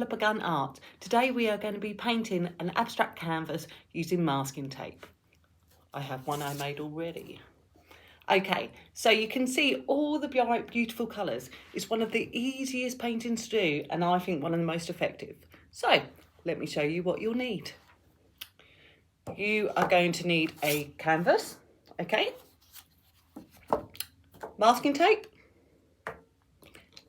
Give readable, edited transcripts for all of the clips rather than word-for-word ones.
never begun art. Today we are going to be painting an abstract canvas using masking tape. I have one I made already. Okay, so you can see all the bright, beautiful colours. It's one of the easiest paintings to do, and I think one of the most effective. So, let me show you what you'll need. You are going to need a canvas, okay? Masking tape.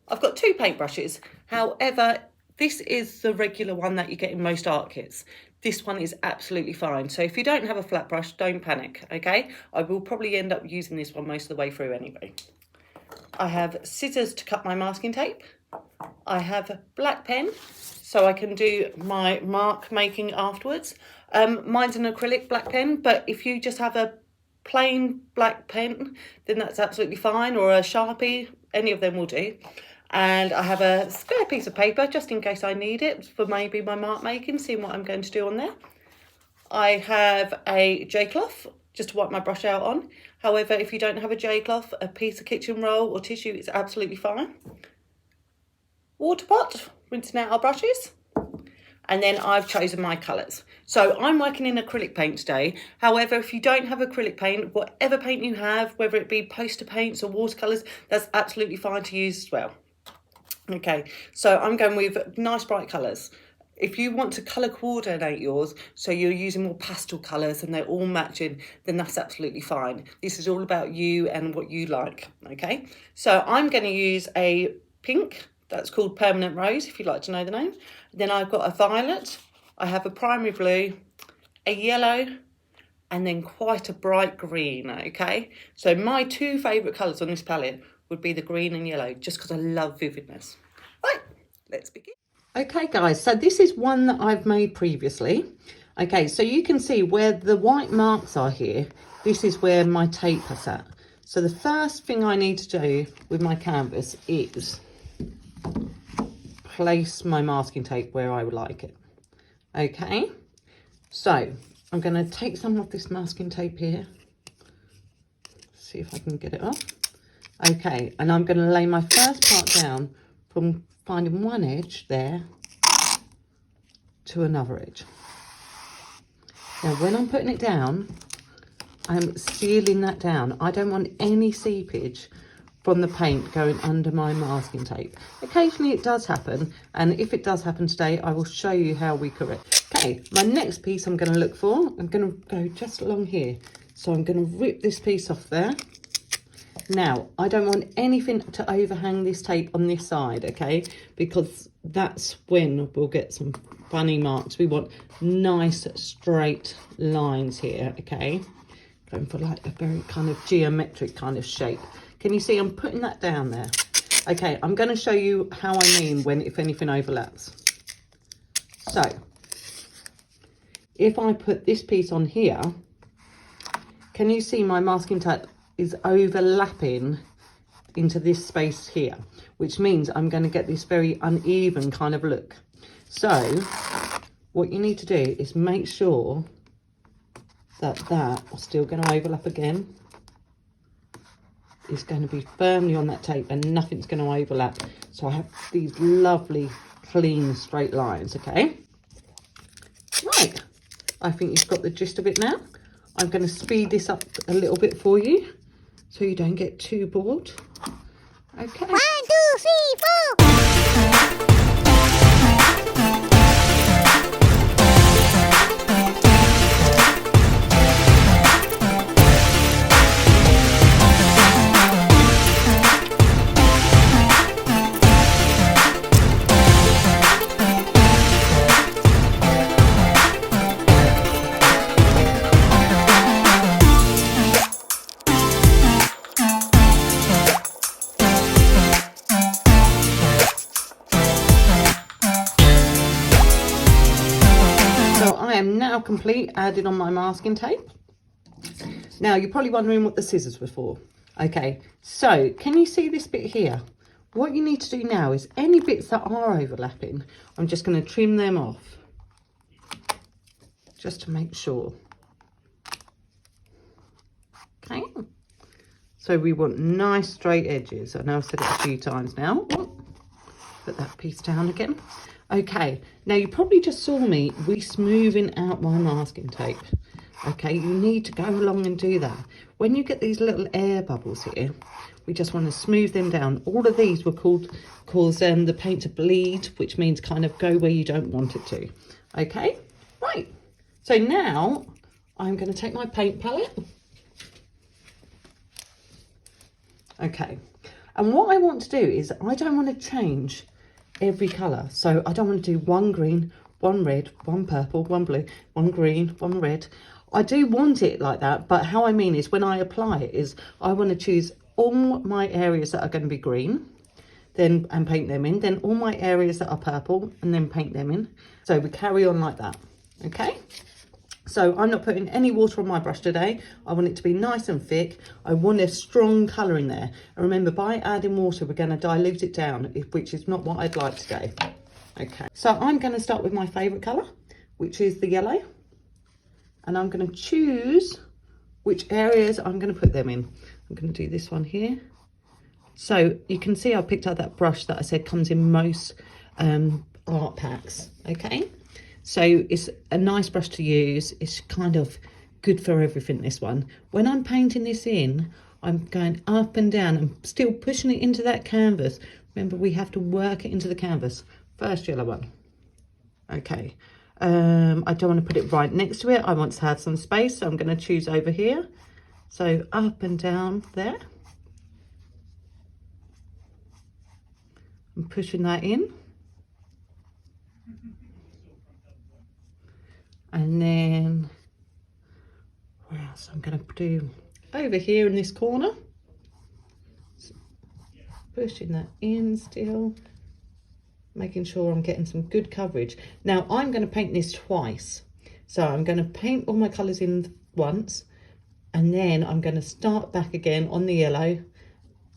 I've got 2 paintbrushes. However, this is the regular one that you get in most art kits. This one is absolutely fine. So if you don't have a flat brush, don't panic, okay? I will probably end up using this one most of the way through anyway. I have scissors to cut my masking tape. I have a black pen, so I can do my mark making afterwards. Mine's an acrylic black pen, but if you just have a plain black pen, then that's absolutely fine, or a Sharpie, any of them will do. And I have a square piece of paper just in case I need it for maybe my mark making, seeing what I'm going to do on there. I have a J-cloth just to wipe my brush out on. However, if you don't have a J-cloth, a piece of kitchen roll or tissue is absolutely fine. Water pot, rinsing out our brushes. And then I've chosen my colours. So I'm working in acrylic paint today. However, if you don't have acrylic paint, whatever paint you have, whether it be poster paints or watercolours, that's absolutely fine to use as well. Okay, so I'm going with nice bright colours. If you want to colour coordinate yours, so you're using more pastel colours and they're all matching, then that's absolutely fine. This is all about you and what you like, okay? So I'm going to use a pink, that's called Permanent Rose, if you'd like to know the name. Then I've got a violet, I have a primary blue, a yellow, and then quite a bright green, okay? So my 2 favourite colours on this palette would be the green and yellow, just because I love vividness. Right, let's begin. Okay guys, so this is one that I've made previously. Okay, so you can see where the white marks are here, this is where my tape has at. So the first thing I need to do with my canvas is place my masking tape where I would like it. Okay, so I'm going to take some of this masking tape here, see if I can get it off. Okay, and I'm going to lay my first part down from finding one edge there to another edge. Now when I'm putting it down, I'm sealing that down. I don't want any seepage from the paint going under my masking tape. Occasionally it does happen, and if it does happen today, I will show you how we correct. Okay, my next piece I'm going to look for, I'm going to go just along here. So I'm going to rip this piece off there. Now, I don't want anything to overhang this tape on this side, okay? Because that's when we'll get some funny marks. We want nice straight lines here, okay? Going for like a very kind of geometric kind of shape. Can you see I'm putting that down there? Okay, I'm going to show you how I mean when if anything overlaps. So, if I put this piece on here, can you see my masking tape is overlapping into this space here, which means I'm going to get this very uneven kind of look. So what you need to do is make sure that is still going to overlap again. It's going to be firmly on that tape and nothing's going to overlap. So I have these lovely clean straight lines, okay? Right, I think you've got the gist of it now. I'm going to speed this up a little bit for you, so you don't get too bored. Okay. 1, 2, 3, 4. Complete, added on my masking tape. Now you're probably wondering what the scissors were for. Okay, so can you see this bit here? What you need to do now is any bits that are overlapping, I'm just going to trim them off just to make sure. Okay, so we want nice straight edges. I know I've said it a few times now. Put that piece down again. Okay, now you probably just saw me smoothing out my masking tape. Okay, you need to go along and do that. When you get these little air bubbles here, we just want to smooth them down. All of these will cause the paint to bleed, which means kind of go where you don't want it to. Okay, right. So now I'm going to take my paint palette. Okay, and what I want to do is I don't want to change every colour. So I don't want to do one green, one red, one purple, one blue, one green, one red. I do want it like that, but how I mean is when I apply it is I want to choose all my areas that are going to be green, then and paint them in, then all my areas that are purple and then paint them in. So we carry on like that. Okay, so I'm not putting any water on my brush today. I want it to be nice and thick. I want a strong colour in there. And remember, by adding water, we're going to dilute it down, which is not what I'd like today. Okay, so I'm going to start with my favourite colour, which is the yellow. And I'm going to choose which areas I'm going to put them in. I'm going to do this one here. So you can see I picked up that brush that I said comes in most art packs. Okay, so it's a nice brush to use. It's kind of good for everything, this one. When I'm painting this in, I'm going up and down and still pushing it into that canvas. Remember, we have to work it into the canvas. First yellow one. Okay, I don't want to put it right next to it. I want to have some space, so I'm going to choose over here. So up and down there. I'm pushing that in. And then, where else? I'm going to do over here in this corner. So pushing that in still. Making sure I'm getting some good coverage. Now I'm going to paint this twice. So I'm going to paint all my colours in once. And then I'm going to start back again on the yellow.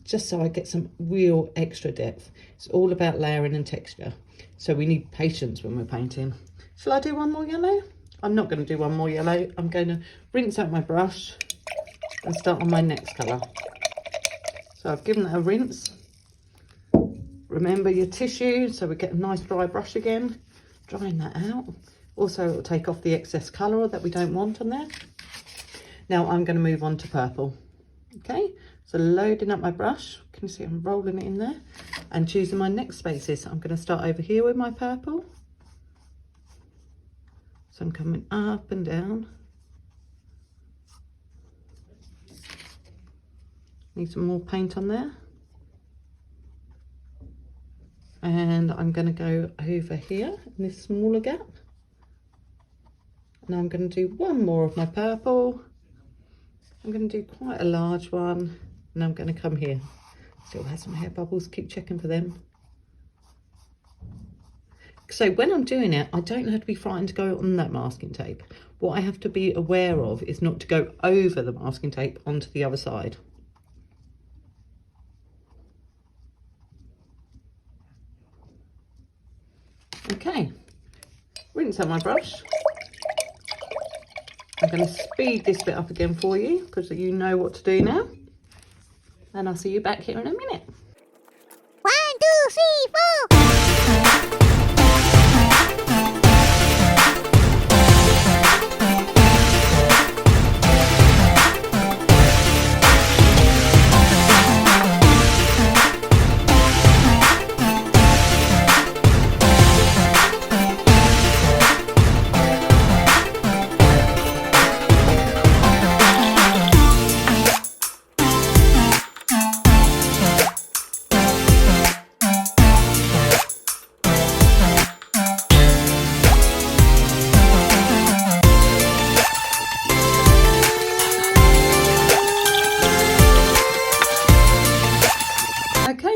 Just so I get some real extra depth. It's all about layering and texture. So we need patience when we're painting. Shall I do one more yellow? I'm not going to do one more yellow. I'm going to rinse out my brush and start on my next colour. So I've given that a rinse. Remember your tissue, so we get a nice dry brush again. Drying that out. Also, it will take off the excess colour that we don't want on there. Now I'm going to move on to purple. Okay, so loading up my brush. Can you see I'm rolling it in there? And choosing my next spaces. I'm going to start over here with my purple. So I'm coming up and down. Need some more paint on there. And I'm going to go over here in this smaller gap. And I'm going to do one more of my purple. I'm going to do quite a large one. And I'm going to come here. Still has some hair bubbles, keep checking for them. So when I'm doing it, I don't have to be frightened to go on that masking tape. What I have to be aware of is not to go over the masking tape onto the other side. Okay, rinse out my brush. I'm going to speed this bit up again for you because you know what to do now. And I'll see you back here in a minute. 1, 2, 3, 4.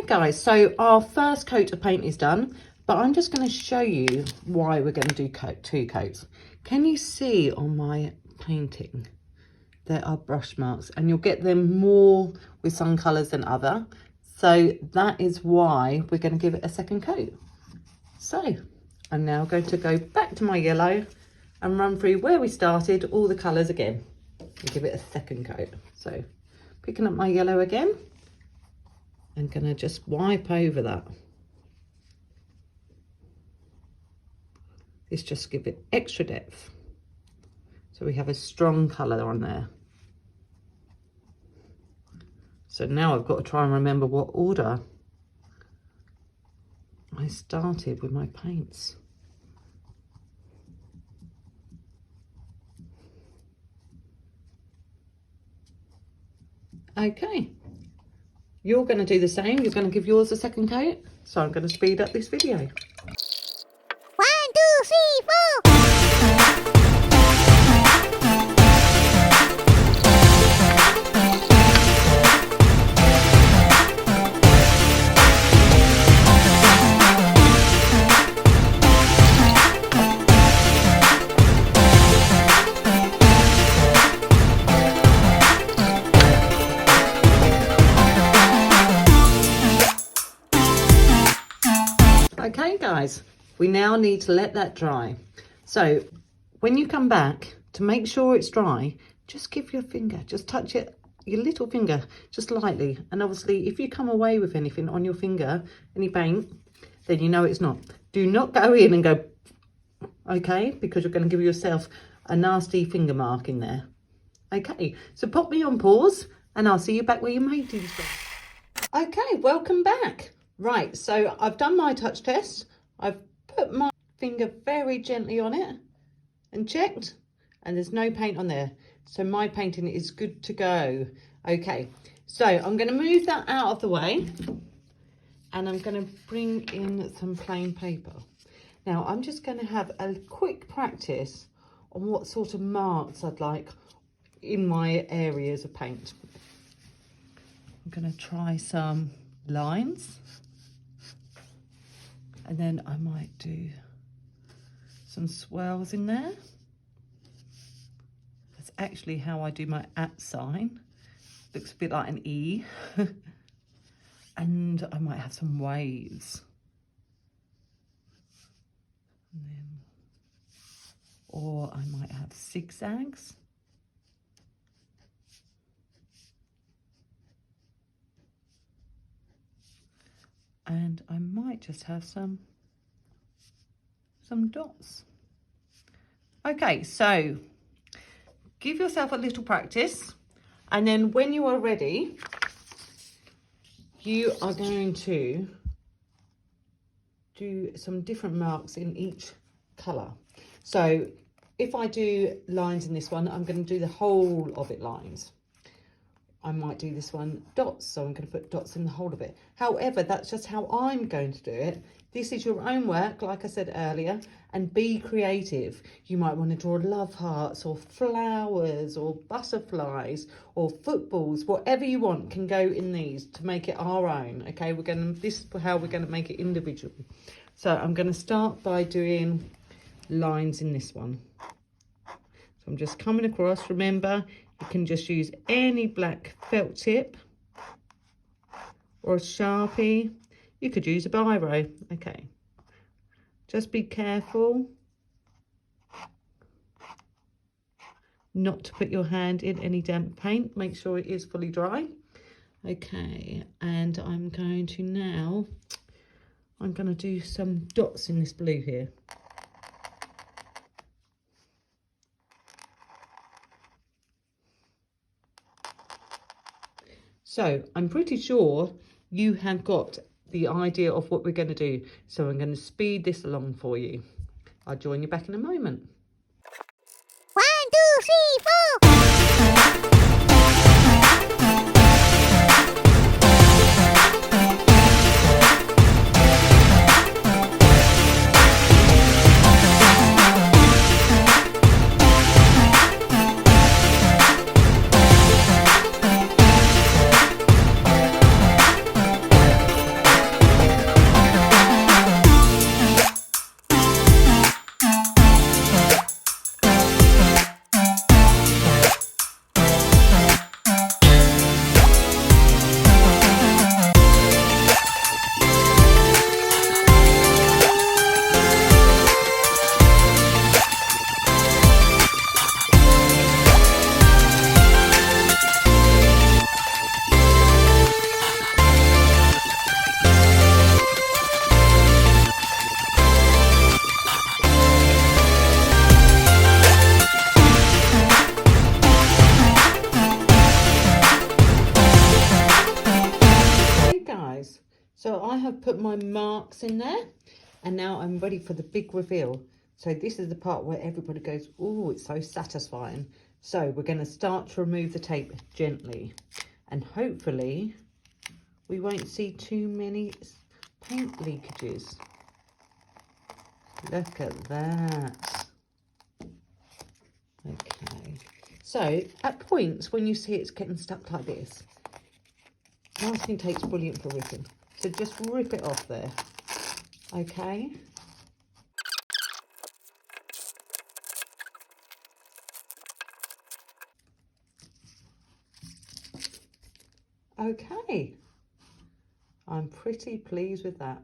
Guys, so our first coat of paint is done, but I'm just going to show you why we're going to do two coats. Can you see on my painting there are brush marks, and you'll get them more with some colours than other, so that is why we're going to give it a second coat. So I'm now going to go back to my yellow and run through where we started, all the colours again, and give it a second coat. So picking up my yellow again, I'm going to just wipe over that. This just give it extra depth. So we have a strong colour on there. So now I've got to try and remember what order I started with my paints. Okay, you're going to do the same. You're going to give yours a second coat. So I'm going to speed up this video. 1, 2, 3, 4. Okay guys, we now need to let that dry. So when you come back, to make sure it's dry, just give your finger, just touch it, your little finger, just lightly. And obviously if you come away with anything on your finger, any paint, then you know it's not. Do not go in and go, okay, because you're going to give yourself a nasty finger mark in there. Okay, so pop me on pause and I'll see you back where you made these. Okay, welcome back. Right, so I've done my touch test. I've put my finger very gently on it and checked, and there's no paint on there. So my painting is good to go. Okay, so I'm going to move that out of the way and I'm going to bring in some plain paper. Now I'm just going to have a quick practice on what sort of marks I'd like in my areas of paint. I'm going to try some lines. And then I might do some swirls in there. That's actually how I do my @ sign. Looks a bit like an E. And I might have some waves. And then, or I might have zigzags. And I might just have some dots. Okay, so give yourself a little practice, and then when you are ready, you are going to do some different marks in each colour. So if I do lines in this one, I'm going to do the whole of it lines. I might do this one dots, so I'm going to put dots in the whole of it. However, that's just how I'm going to do it. This is your own work, like I said earlier, and be creative. You might want to draw love hearts or flowers or butterflies or footballs, whatever you want can go in these to make it our own. Okay, this is how we're going to make it individual. So I'm going to start by doing lines in this one. So I'm just coming across. Remember, you can just use any black felt tip or a Sharpie. You could use a biro. Okay, just be careful not to put your hand in any damp paint. Make sure it is fully dry. Okay, and I'm going to do some dots in this blue here. So I'm pretty sure you have got the idea of what we're going to do. So I'm going to speed this along for you. I'll join you back in a moment. 1, 2, 3, 4. So I have put my marks in there, and now I'm ready for the big reveal. So this is the part where everybody goes, oh, it's so satisfying. So we're going to start to remove the tape gently, and hopefully we won't see too many paint leakages. Look at that. Okay, so at points when you see it's getting stuck like this, masking tape's brilliant for ripping. So just rip it off there, okay? Okay, I'm pretty pleased with that.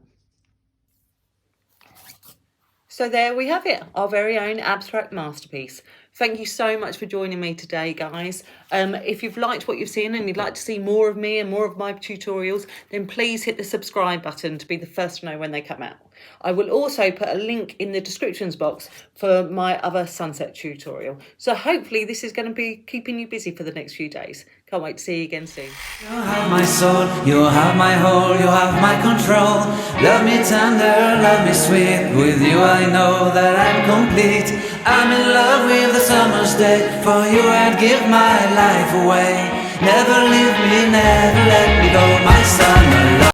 So there we have it, our very own abstract masterpiece. Thank you so much for joining me today, guys. If you've liked what you've seen and you'd like to see more of me and more of my tutorials, then please hit the subscribe button to be the first to know when they come out. I will also put a link in the descriptions box for my other sunset tutorial. So hopefully this is going to be keeping you busy for the next few days. Can't wait to see you again soon. You have my soul, you have my whole, you have my control. Love me tender, love me sweet. With you I know that I'm complete. I'm in love with the summer's day. For you I'd give my life away. Never leave me, never let me go, my summer love.